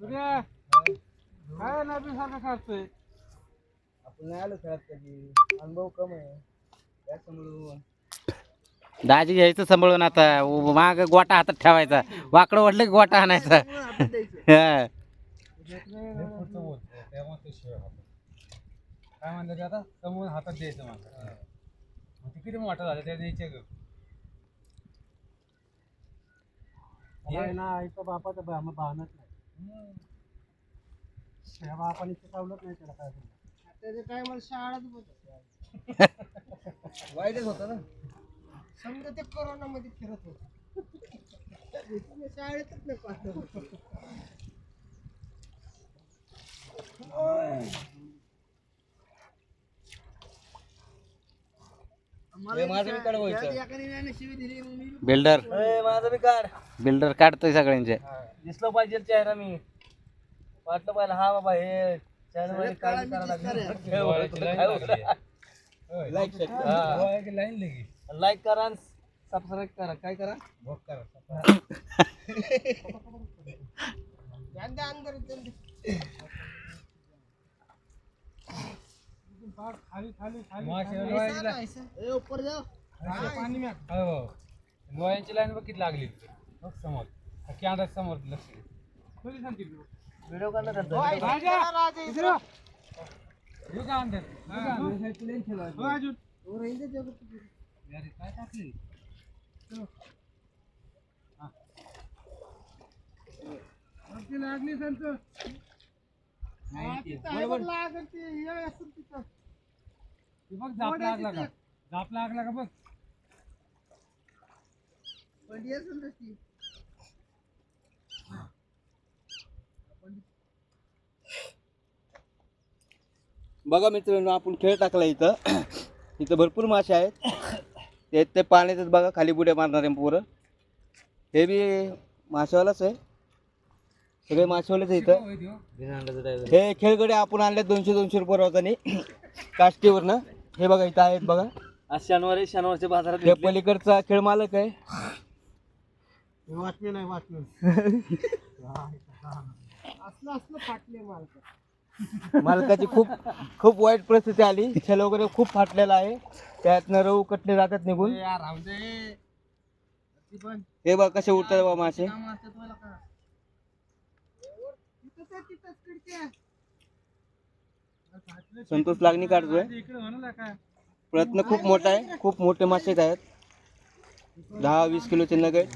सूर्या काय नाबी सारखं काढतोय. आपण नाही आलो खेळात कधी, अनुभव कम आहे त्या समोरून. दाजी घ्यायचं सांभाळून आता माग गोटा हातात ठेवायचा, वाकडं वाटलं की गोटा आणायचा. हा. पुढचं बोल तेव्हा ते शिवाय खातो. काय म्हणलं ते आता समोर हातात द्यायचं मला. मग ते किती मोठा झाला त्या द्यायचे ग. ना इथं बापाचं भानच नाही. त्या बापाने शिकवलंच नाही त्याला काय. त्याचं काय मला शाळाच बोलत वाईटच होतं ना. समजा ते कोरोना मध्ये फिरत होत. शाळेतच नाही पाहतो. माझं बी काढवायचं. बिल्डर माझं बी काढ. बिल्डर काढतोय सगळ्यांचे. दिसलं पाहिजे चेहरा मी. वाटलं पाहिजे हा बाबा हे चॅनल काळजी करायला लाईक करा, सबस्क्राईब करा, काय करा खाली खाली खाली ऊपर जाओ पाणी में लोयांची लाईन बघ किती लागली समोर कॅमेरा समोर लक्ष व्हिडिओ करणार काय टाकली लागली संत बघ झाप लागला का, झाप लागला का बघ. बघा मित्रांनो, आपण खेळ टाकला इथं. इथं भरपूर मासे आहेत. ते पाण्यातच बघा खाली बुड्या मारणारे पोरं. हे बी मासेवालाच आहे, सगळे मासेवालेच आहे इथं. हे खेळगडे आपण आणले 200-200 रुपये रोजाने काष्टीवरनं. हे बघा इथं आहेत बघा. आज शनिवारच्या बाजारात हे पलीकडचा खेळ मालक आहे. वाटणे नाही वाटणे असलं फाटले मालक. मालकाची खूप खूप वाईट परिस्थिती आली. छल वगैरे खूप फाटलेला आहे, त्यातनं रहू कटले जातात निघून. हे बघ कसे उठतात बा मासे. संतोष लागणी काढतोय. प्रयत्न खूप मोठा आहे, खूप मोठे मासे आहेत. 10-20 किलोचे नग आहेत.